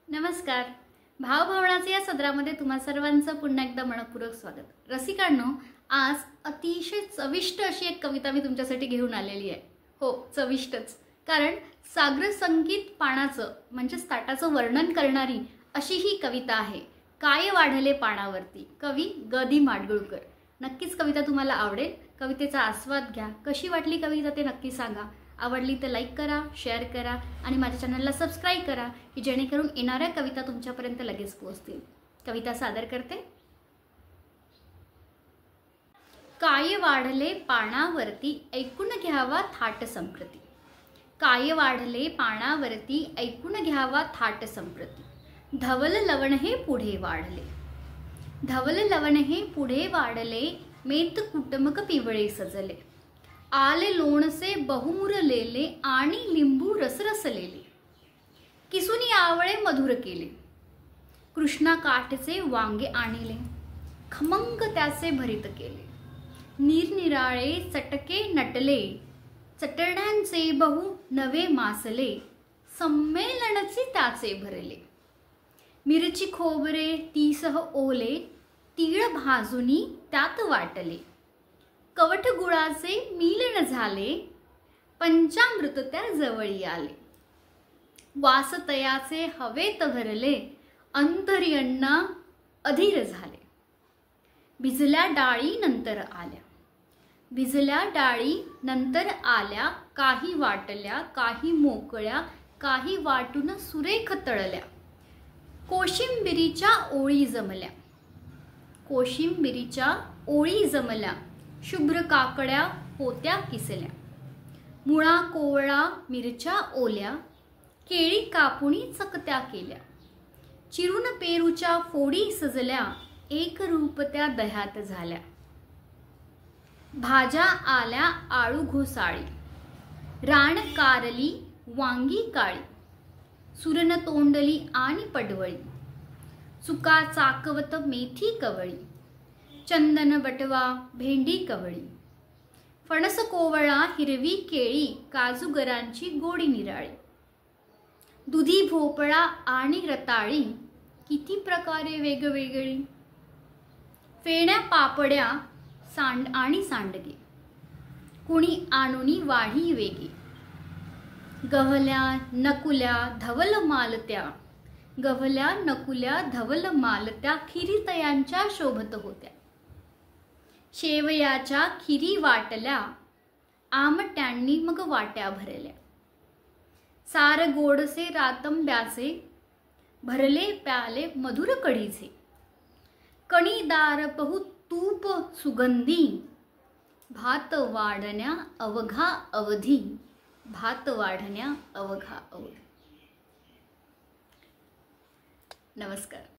नमस्कार. भावभावनाचे या सदरामध्ये तुम्हा सर्वांचं पुन्हा एकदा मनपूर्वक स्वागत. रसिकांनो, आज अतिशय चविष्ट अशी एक कविता मी तुमच्यासाठी घेऊन आलेली आहे. हो, चविष्टच. कारण सागर संगीत पानाचं म्हणजे ताटाचं वर्णन करणारी अशी ही कविता आहे. काय वाढले पानावरती, कवी ग. दी. माडगुळकर. नक्कीच कविता तुम्हाला आवडेल. कवितेचा आस्वाद घ्या. कशी वाटली कविता ते नक्की सांगा. आवडली तर लाईक करा, शेअर करा आणि माझ्या चॅनलला सबस्क्राईब करा की जेणेकरून येणाऱ्या कविता तुमच्यापर्यंत लगेच पोहोचतील. कविता सादर करते. काय वाढले पानावरती ऐकून घ्यावा थाट संप्रती. काय वाढले पानावरती ऐकून घ्यावा थाट संप्रती. धवल लवण हे पुढे वाढले. धवल लवण हे पुढे वाढले. मेत कुटमक पिवळे सजले. आले लोणचे बहुमुरलेले आणि लिंबू रसरसलेले. किसुनी आवळे मधुर केले. कृष्णा काठचे वांगे आणले. खमंग त्याचे भरीत केले. निरनिराळे चटके नटले. चटण्यांचे बहु नवे मासले. संमेलनचे त्याचे भरले. मिरची खोबरे तीसह ओले. तीळ भाजुनी त्यात वाटले. कवठ गुळाचे मिलन झाले. पंचामृत त्या जवळी आले. वास तयाचे हवेत भरले. अंतरी अण्णा अधीर झाले. भिजल्या डाळी नंतर आल्या. भिजल्या डाळी नंतर आल्या. काही वाटल्या, काही मोकळ्या, काही वाटून सुरेख तळल्या. कोशिंबिरीच्या ओळी जमल्या. कोशिंबिरीच्या ओळी जमल्या. शुभ्र काकड्या होत्या किसल्या. मुळा कोवळा मिरच्या ओल्या. केळी कापुणी चकत्या केल्या. चिरून पेरूच्या फोडी सजल्या. एक रूप त्या दह्यात झाल्या. भाज्या आल्या आळू घोसाळी. रान कारली वांगी काळी. सुरण तोंडली आणि पडवळी. चुका चाकवत मेथी कवळी. चंदन बटवा भेंडी कवळी. फणस कोवळा हिरवी केळी. काजूगरांची गोडी निराळी. दुधी भोपळा आणि रताळी. किती प्रकारे वेगवेगळी. फेण्या पापड्या आणि सांडगे. कुणी आणुनी वाढी वेगी. गव्हल्या नकुल्या धवल मालत्या. गव्हल्या नकुल्या धवल मालत्या. खिरीतयांच्या शोभत होत्या. शेवयाच्या खिरी वाटल्या. आमट्यांनी मग वाट्या भरल्या. सार गोडसे रातंब्याचे. भरले प्याले मधुर कढीचे. कणीदार बहु तूप सुगंधी. भात वाढण्या अवघा अवधी. भात वाढण्या अवघा अवधी. नमस्कार.